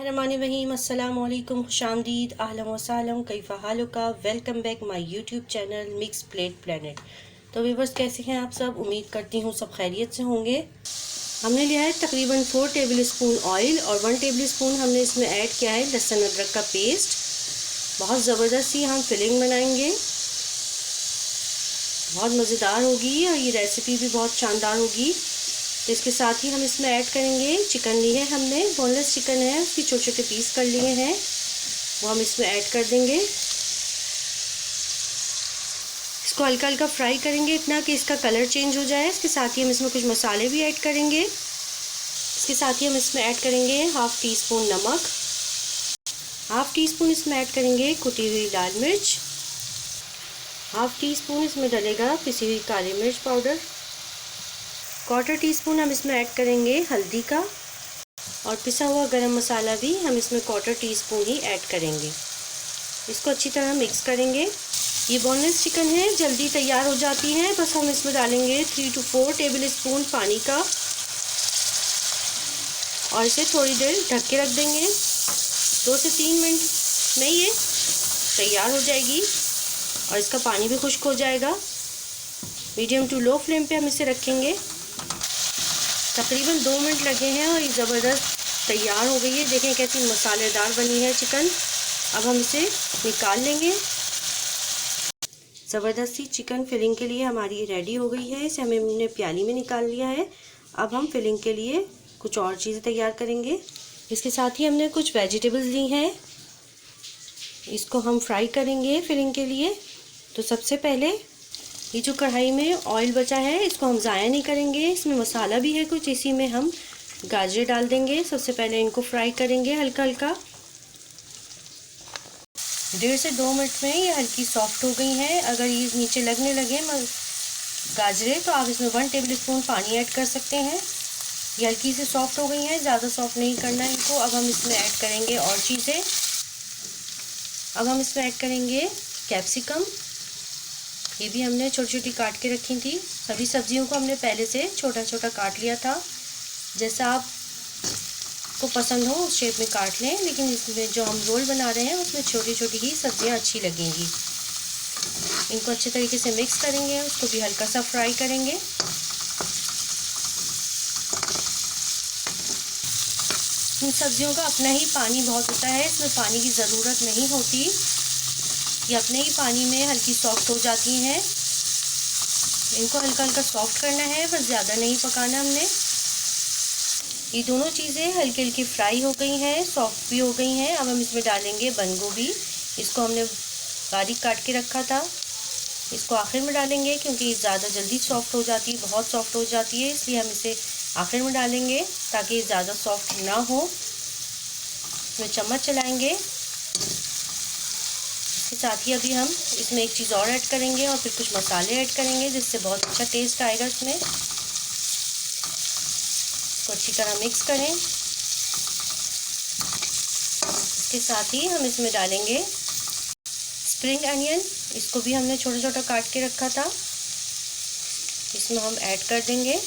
बिस्मिल्लाहिर्रहमानिर्रहीम। अस्सलाम वालेकुम, खुशामदीद, अहलन व सहलन, कैफ़ा हालुका। Welcome back my YouTube channel mix plate planet. तो व्यूअर्स, कैसे हैं आप सब? उम्मीद करती हूँ सब खैरियत से होंगे। हमने लिया है तकरीबन 4 टेबल स्पून ऑयल और 1 टेबल स्पून हमने इसमें ऐड किया है लहसुन अदरक का पेस्ट। बहुत ज़बरदस्त सी हम फिलिंग बनाएंगे, बहुत मज़ेदार होगी और ये रेसिपी भी बहुत शानदार होगी। तो इसके साथ ही हम इसमें ऐड करेंगे चिकन। ली है हमने, बोनलेस चिकन है, उसकी छोटे छोटे पीस कर लिए हैं, वो हम इसमें ऐड कर देंगे। इसको हल्का हल्का फ्राई करेंगे, इतना कि इसका कलर चेंज हो जाए। इसके साथ ही हम इसमें कुछ मसाले भी ऐड करेंगे। इसके साथ ही हम इसमें ऐड करेंगे हाफ़ टी स्पून नमक, हाफ़ टी स्पून इसमें ऐड करेंगे कुटी हुई लाल मिर्च, हाफ़ टी स्पून इसमें डलेगा पिसी हुई काली मिर्च पाउडर, 1/4 टीस्पून हम इसमें ऐड करेंगे हल्दी का, और पिसा हुआ गरम मसाला भी हम इसमें 1/4 टीस्पून ही ऐड करेंगे। इसको अच्छी तरह मिक्स करेंगे। ये बोनलेस चिकन है, जल्दी तैयार हो जाती है। बस हम इसमें डालेंगे 3 to 4 टेबल स्पून पानी का और इसे थोड़ी देर ढक के रख देंगे। 2 से 3 मिनट में ये तैयार हो जाएगी और इसका पानी भी खुश्क हो जाएगा। मीडियम टू लो फ्लेम पे हम इसे रखेंगे। तकरीबन 2 मिनट लगे हैं और ये ज़बरदस्त तैयार हो गई है। देखें कैसी मसालेदार बनी है चिकन। अब हम इसे निकाल लेंगे। ज़बरदस्त सी चिकन फिलिंग के लिए हमारी रेडी हो गई है। इसे हमने प्याली में निकाल लिया है। अब हम फिलिंग के लिए कुछ और चीज़ें तैयार करेंगे। इसके साथ ही हमने कुछ वेजिटेबल्स ली हैं, इसको हम फ्राई करेंगे फिलिंग के लिए। तो सबसे पहले ये जो कढ़ाई में ऑयल बचा है इसको हम ज़ाया नहीं करेंगे। इसमें मसाला भी है कुछ, इसी में हम गाजर डाल देंगे। सबसे पहले इनको फ्राई करेंगे हल्का हल्का। 1.5 से 2 मिनट में ये हल्की सॉफ्ट हो गई हैं। अगर ये नीचे लगने लगे गाजरें तो आप इसमें 1 टेबल स्पून पानी ऐड कर सकते हैं। ये हल्की से सॉफ्ट हो गई हैं, ज़्यादा सॉफ्ट नहीं करना है इनको। अब हम इसमें ऐड करेंगे और चीज़ें। अब हम इसमें ऐड करेंगे कैप्सिकम, ये भी हमने छोटी छोटी काट के रखी थी। सभी सब्जियों को हमने पहले से छोटा छोटा काट लिया था। जैसा आपको पसंद हो उस शेप में काट लें, लेकिन इसमें जो हम रोल बना रहे हैं उसमें छोटी छोटी ही सब्जियां अच्छी लगेंगी। इनको अच्छे तरीके से मिक्स करेंगे, उसको भी हल्का सा फ्राई करेंगे। इन सब्जियों का अपना ही पानी बहुत होता है, इसमें पानी की ज़रूरत नहीं होती। ये अपने ही पानी में हल्की सॉफ्ट हो जाती हैं। इनको हल्का हल्का सॉफ्ट करना है, बस ज़्यादा नहीं पकाना हमने। ये दोनों चीज़ें हल्की हल्की फ्राई हो गई हैं, सॉफ्ट भी हो गई हैं। अब हम इसमें डालेंगे बंद गोभी। इसको हमने बारीक काट के रखा था, इसको आखिर में डालेंगे क्योंकि ज़्यादा जल्दी सॉफ्ट हो जाती है, बहुत सॉफ्ट हो जाती है, इसलिए हम इसे आखिर में डालेंगे ताकि ज़्यादा सॉफ्ट ना हो। इसमें चम्मच चलाएँगे। इसके साथ ही अभी हम इसमें एक चीज़ और ऐड करेंगे और फिर कुछ मसाले ऐड करेंगे जिससे बहुत अच्छा टेस्ट आएगा इसमें। इसको अच्छी तरह मिक्स करें। इसके साथ ही हम इसमें डालेंगे स्प्रिंग अनियन, इसको भी हमने छोटा छोटा काट के रखा था, इसमें हम ऐड कर देंगे।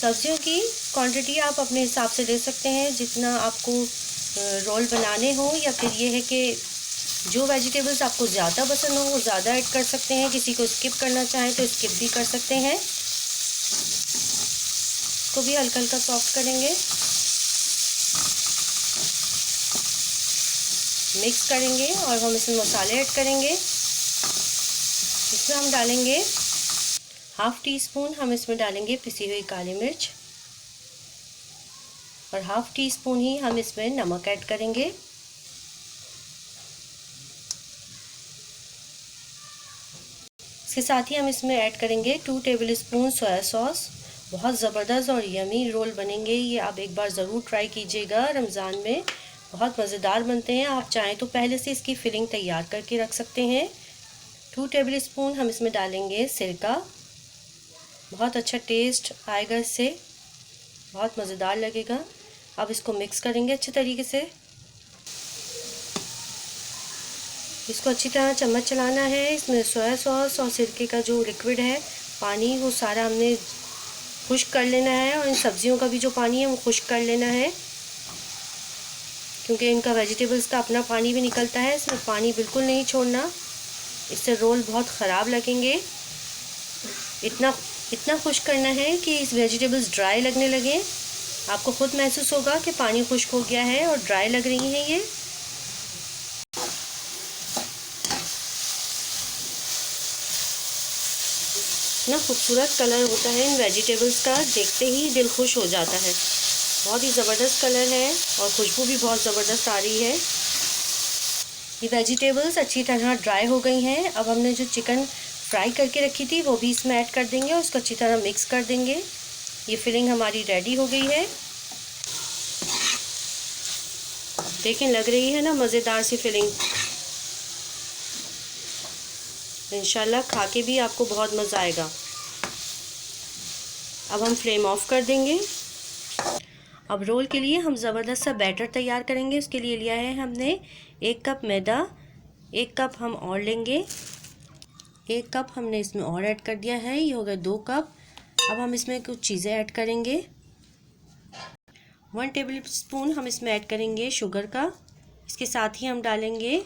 सब्जियों की क्वांटिटी आप अपने हिसाब से ले सकते हैं, जितना आपको रोल बनाने हो, या फिर ये है कि जो वेजिटेबल्स आपको ज़्यादा पसंद हो वो ज़्यादा ऐड कर सकते हैं। किसी को स्किप करना चाहें तो स्किप भी कर सकते हैं। इसको भी हल्का हल्का सॉफ्ट करेंगे, मिक्स करेंगे और हम इसमें मसाले ऐड करेंगे। इसमें हम डालेंगे हाफ़ टी स्पून, हम इसमें डालेंगे पिसी हुई काली मिर्च और हाफ़ टी स्पून ही हम इसमें नमक ऐड करेंगे। इसके साथ ही हम इसमें ऐड करेंगे 2 टेबल स्पून सोया सॉस। बहुत ज़बरदस्त और यमी रोल बनेंगे, ये आप एक बार ज़रूर ट्राई कीजिएगा। रमज़ान में बहुत मज़ेदार बनते हैं। आप चाहें तो पहले से इसकी फिलिंग तैयार करके रख सकते हैं। 2 टेबल स्पून हम इसमें डालेंगे सिरका, बहुत अच्छा टेस्ट आएगा इससे, बहुत मज़ेदार लगेगा। अब इसको मिक्स करेंगे अच्छे तरीके से। इसको अच्छी तरह चम्मच चलाना है। इसमें सोया सॉस और सिरके का जो लिक्विड है पानी, वो सारा हमने खुश्क कर लेना है और इन सब्जियों का भी जो पानी है वो खुश्क कर लेना है। क्योंकि इनका वेजिटेबल्स का अपना पानी भी निकलता है, इसमें पानी बिल्कुल नहीं छोड़ना, इससे रोल बहुत ख़राब लगेंगे। इतना इतना खुश्क करना है कि इस वेजिटेबल्स ड्राई लगने लगे। आपको खुद महसूस होगा कि पानी खुश्क हो गया है और ड्राई लग रही हैं ये। इतना खूबसूरत कलर होता है इन वेजिटेबल्स का, देखते ही दिल खुश हो जाता है। बहुत ही ज़बरदस्त कलर है और खुशबू भी बहुत ज़बरदस्त आ रही है। ये वेजिटेबल्स अच्छी तरह ड्राई हो गई हैं। अब हमने जो चिकन फ्राई करके रखी थी वो भी इसमें ऐड कर देंगे और उसको अच्छी तरह मिक्स कर देंगे। ये फिलिंग हमारी रेडी हो गई है। देखें, लग रही है ना मज़ेदार सी फिलिंग। इंशाल्लाह खा के भी आपको बहुत मज़ा आएगा। अब हम फ्लेम ऑफ कर देंगे। अब रोल के लिए हम ज़बरदस्त सा बैटर तैयार करेंगे। उसके लिए लिया है हमने 1 कप मैदा, 1 कप हम और लेंगे, 1 कप हमने इसमें और ऐड कर दिया है, ये हो गया 2 कप। अब हम इसमें कुछ चीज़ें ऐड करेंगे। 1 टेबल स्पून हम इसमें ऐड करेंगे शुगर का। इसके साथ ही हम डालेंगे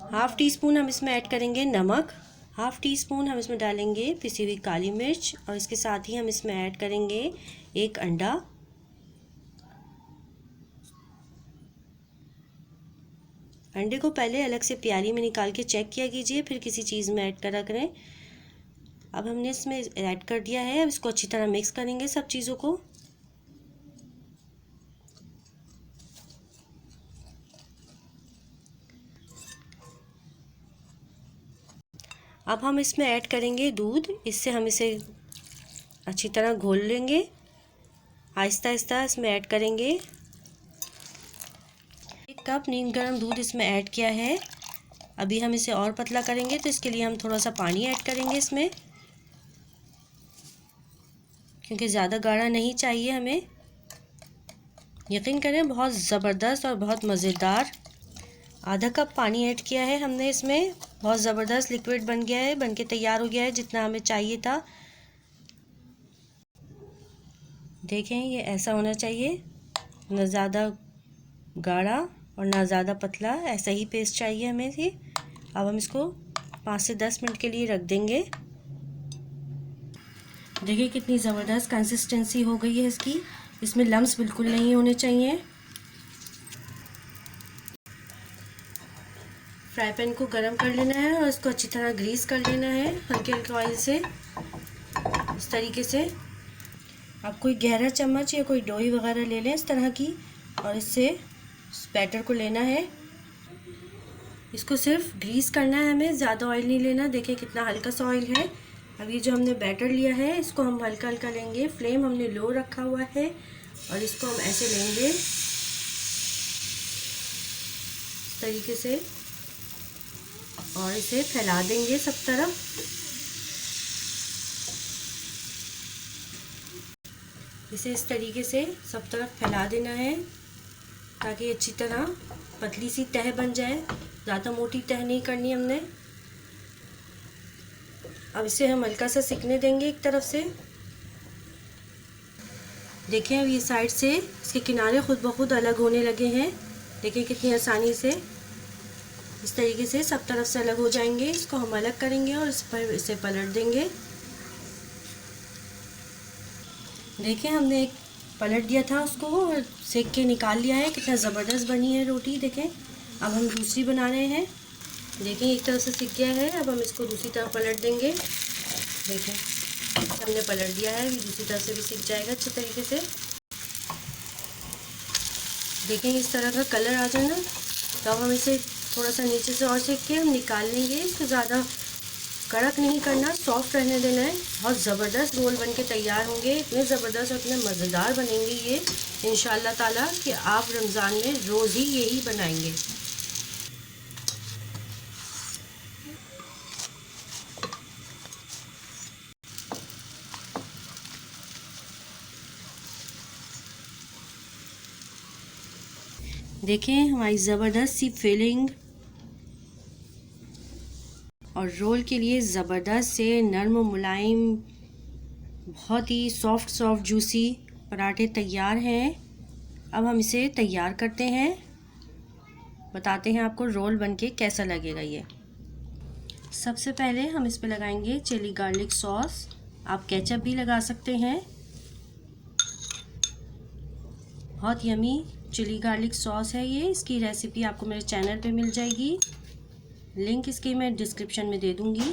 हाफ़ टी स्पून हम इसमें ऐड करेंगे नमक, हाफ़ टी स्पून हम इसमें डालेंगे पिसी हुई काली मिर्च और इसके साथ ही हम इसमें ऐड करेंगे 1 अंडा। अंडे को पहले अलग से प्याली में निकाल के चेक किया कीजिए, फिर किसी चीज़ में ऐड करा करें। अब हमने इसमें ऐड कर दिया है। अब इसको अच्छी तरह मिक्स करेंगे सब चीज़ों को। अब हम इसमें ऐड करेंगे दूध। इससे हम इसे अच्छी तरह घोल लेंगे। आहिस्ता आहिस्ता इसमें ऐड करेंगे। 1 कप नीम गर्म दूध इसमें ऐड किया है। अभी हम इसे और पतला करेंगे तो इसके लिए हम थोड़ा सा पानी ऐड करेंगे इसमें, क्योंकि ज़्यादा गाढ़ा नहीं चाहिए हमें। यकीन करें बहुत ज़बरदस्त और बहुत मज़ेदार। आधा कप पानी ऐड किया है हमने इसमें। बहुत ज़बरदस्त लिक्विड बन गया है, बन के तैयार हो गया है जितना हमें चाहिए था। देखें, ये ऐसा होना चाहिए, न ज़्यादा गाढ़ा और ना ज़्यादा पतला, ऐसा ही पेस्ट चाहिए हमें ये। अब हम इसको 5 से 10 मिनट के लिए रख देंगे। देखिए कितनी ज़बरदस्त कंसिस्टेंसी हो गई है इसकी। इसमें लम्स बिल्कुल नहीं होने चाहिए। फ्राई पैन को गरम कर लेना है और इसको अच्छी तरह ग्रीस कर लेना है हल्के हल्के ऑयल से, इस तरीके से। आप कोई गहरा चम्मच या कोई डोई वगैरह ले लें इस तरह की, और इससे बैटर को लेना है। इसको सिर्फ ग्रीस करना है हमें, ज़्यादा ऑयल नहीं लेना। देखिए कितना हल्का सा ऑयल है। अब ये जो हमने बैटर लिया है इसको हम हल्का हल्का लेंगे। फ्लेम हमने लो रखा हुआ है और इसको हम ऐसे लेंगे इस तरीके से और इसे फैला देंगे सब तरफ। इसे इस तरीके से सब तरफ फैला देना है ताकि अच्छी तरह पतली सी तह बन जाए। ज़्यादा मोटी तह नहीं करनी हमने। अब इसे हम हल्का सा सिकने देंगे एक तरफ से। देखें, अब ये साइड से इसके किनारे खुद ब खुद अलग होने लगे हैं। देखिए कितनी आसानी से इस तरीके से सब तरफ से अलग हो जाएंगे। इसको हम अलग करेंगे और इस पर इसे पलट देंगे। देखिए, हमने एक पलट दिया था उसको और सेक के निकाल लिया है। कितना ज़बरदस्त बनी है रोटी। देखें, अब हम दूसरी बना रहे हैं। देखें, एक तरफ से सिक गया है। अब हम इसको दूसरी तरफ पलट देंगे। देखें, हमने पलट दिया है, दूसरी तरफ से भी सिक जाएगा अच्छे तरीके से। देखें, इस तरह का कलर आ जाए ना, तो अब हम इसे थोड़ा सा नीचे से और सेक के हम निकाल लेंगे। इसको ज़्यादा कड़क नहीं करना, सॉफ्ट रहने देना है। बहुत ज़बरदस्त रोल बन के तैयार होंगे। इतने ज़बरदस्त और इतने मज़ेदार बनेंगे ये इंशाअल्लाह ताला कि आप रमज़ान में रोज़ ही यही बनाएंगे। देखें, हमारी ज़बरदस्त सी फिलिंग और रोल के लिए ज़बरदस्त से नरम मुलायम, बहुत ही सॉफ्ट जूसी पराठे तैयार हैं। अब हम इसे तैयार करते हैं। बताते हैं आपको रोल बनके कैसा लगेगा ये। सबसे पहले हम इस पे लगाएंगे चिली गार्लिक सॉस, आप केचप भी लगा सकते हैं। बहुत यमी चिली गार्लिक सॉस है ये, इसकी रेसिपी आपको मेरे चैनल पे मिल जाएगी, लिंक इसकी मैं डिस्क्रिप्शन में दे दूंगी।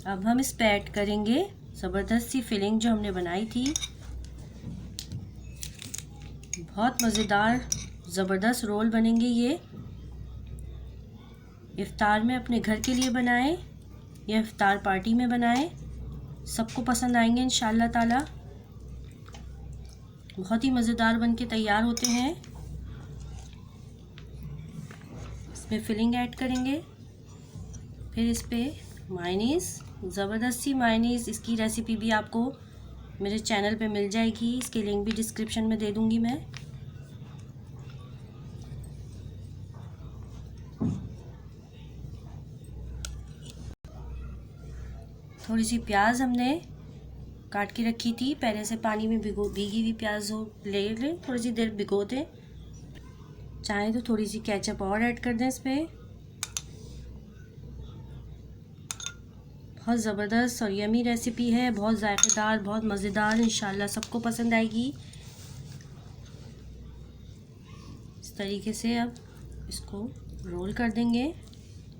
अब हम इस पे ऐड करेंगे ज़बरदस्त सी फिलिंग जो हमने बनाई थी। बहुत मज़ेदार ज़बरदस्त रोल बनेंगे ये। इफ्तार में अपने घर के लिए बनाएं या इफ्तार पार्टी में बनाएं, सबको पसंद आएंगे इंशाल्लाह ताला। बहुत ही मज़ेदार बनके तैयार होते हैं। इसमें फिलिंग ऐड करेंगे, फिर इस पे मायोनीज़, ज़बरदस्त सी मायोनीज़, इसकी रेसिपी भी आपको मेरे चैनल पे मिल जाएगी, इसकी लिंक भी डिस्क्रिप्शन में दे दूंगी मैं। थोड़ी सी प्याज हमने काट के रखी थी, पहले से पानी में भीगी हुई प्याज हो ले लें, थोड़ी सी देर भिगो दें। चाहे तो थोड़ी सी केचप और ऐड कर दें इस पर। बहुत ज़बरदस्त और यमी रेसिपी है, बहुत जायकेदार, बहुत मज़ेदार, इंशाल्लाह सबको पसंद आएगी। इस तरीके से अब इसको रोल कर देंगे।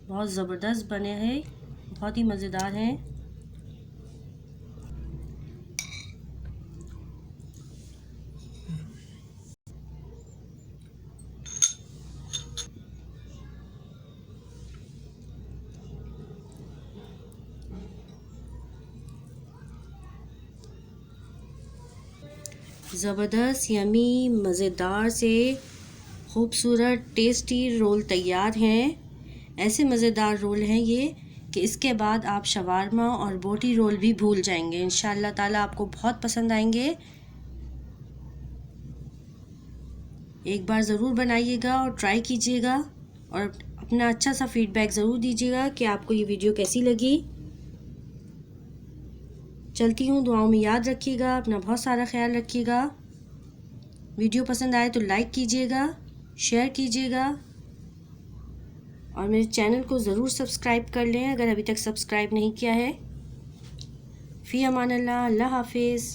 बहुत ज़बरदस्त बने हैं, बहुत ही मज़ेदार हैं। ज़बरदस्त यमी मज़ेदार से खूबसूरत टेस्टी रोल तैयार हैं। ऐसे मज़ेदार रोल हैं ये कि इसके बाद आप शवारमा और बोटी रोल भी भूल जाएंगे। इंशाल्लाह ताला आपको बहुत पसंद आएंगे। एक बार ज़रूर बनाइएगा और ट्राई कीजिएगा और अपना अच्छा सा फीडबैक ज़रूर दीजिएगा कि आपको ये वीडियो कैसी लगी। चलती हूँ, दुआओं में याद रखिएगा, अपना बहुत सारा ख्याल रखिएगा। वीडियो पसंद आए तो लाइक कीजिएगा, शेयर कीजिएगा और मेरे चैनल को ज़रूर सब्सक्राइब कर लें अगर अभी तक सब्सक्राइब नहीं किया है। फ़ी अमान अल्लाह, अल्लाह हाफिज़।